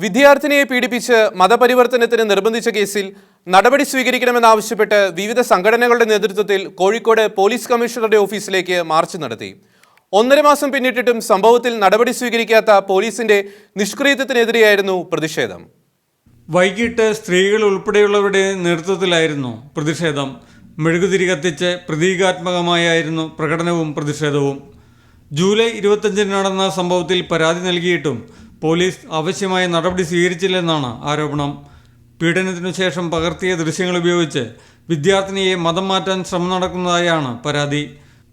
വിദ്യാർത്ഥിനിയെ പീഡിപ്പിച്ച് മതപരിവർത്തനത്തിന് നിർബന്ധിച്ച കേസിൽ നടപടി സ്വീകരിക്കണമെന്നാവശ്യപ്പെട്ട് വിവിധ സംഘടനകളുടെ നേതൃത്വത്തിൽ കോഴിക്കോട് പോലീസ് കമ്മീഷണറുടെ ഓഫീസിലേക്ക് മാർച്ച് നടത്തി. 1.5 മാസം പിന്നിട്ടിട്ടും സംഭവത്തിൽ നടപടി സ്വീകരിക്കാത്ത പോലീസിന്റെ നിഷ്ക്രിയത്വത്തിനെതിരെയായിരുന്നു പ്രതിഷേധം. വൈകിട്ട് സ്ത്രീകൾ ഉൾപ്പെടെയുള്ളവരുടെ നേതൃത്വത്തിലായിരുന്നു പ്രതിഷേധം. മെഴുകുതിരി കത്തിച്ച് പ്രതീകാത്മകമായായിരുന്നു പ്രകടനവും പ്രതിഷേധവും. ജൂലൈ 25 നടന്ന സംഭവത്തിൽ പരാതി നൽകിയിട്ടും പോലീസ് ആവശ്യമായ നടപടി സ്വീകരിച്ചില്ലെന്നാണ് ആരോപണം. പീഡനത്തിനു ശേഷം പകർത്തിയ ദൃശ്യങ്ങൾ ഉപയോഗിച്ച് വിദ്യാർത്ഥിനിയെ മതം മാറ്റാൻ ശ്രമം നടക്കുന്നതായാണ് പരാതി.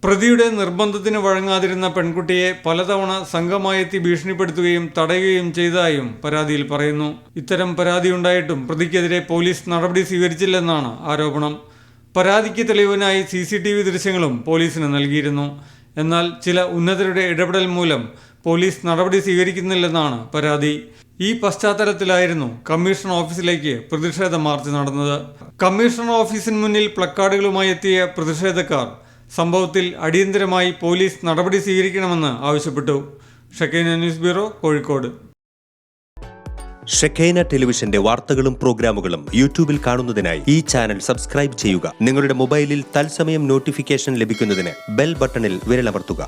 പ്രതിയുടെ നിർബന്ധത്തിന് വഴങ്ങാതിരുന്ന പെൺകുട്ടിയെ പലതവണ സംഘമായെത്തി ഭീഷണിപ്പെടുത്തുകയും തടയുകയും ചെയ്തതായും പരാതിയിൽ പറയുന്നു. ഇത്തരം പരാതിയുണ്ടായിട്ടും പ്രതിക്കെതിരെ പോലീസ് നടപടി സ്വീകരിച്ചില്ലെന്നാണ് ആരോപണം. പരാതിക്ക് തെളിവിനായി CCTV ദൃശ്യങ്ങളും പോലീസിന് നൽകിയിരുന്നു. എന്നാൽ ചില ഉന്നതരുടെ ഇടപെടൽ മൂലം പോലീസ് നടപടി സ്വീകരിക്കുന്നില്ലെന്നാണ് പരാതി. ഈ പശ്ചാത്തലത്തിലായിരുന്നു കമ്മീഷണർ ഓഫീസിലേക്ക് പ്രതിഷേധ മാർച്ച് നടന്നത്. കമ്മീഷണർ ഓഫീസിന് മുന്നിൽ പ്ലക്കാർഡുകളുമായി എത്തിയ പ്രതിഷേധക്കാർ സംഭവത്തിൽ അടിയന്തരമായി പോലീസ് നടപടി സ്വീകരിക്കണമെന്ന് ആവശ്യപ്പെട്ടു. Shekinah news bureau, Kozhikode. Shekinah ടെലിവിഷന്റെ വാർത്തകളും പ്രോഗ്രാമുകളും യൂട്യൂബിൽ കാണുന്നതിനായി ഈ ചാനൽ സബ്സ്ക്രൈബ് ചെയ്യുക. നിങ്ങളുടെ മൊബൈലിൽ തത്സമയം നോട്ടിഫിക്കേഷൻ ലഭിക്കുന്നതിന് ബെൽ ബട്ടണിൽ വിരലമർത്തുക.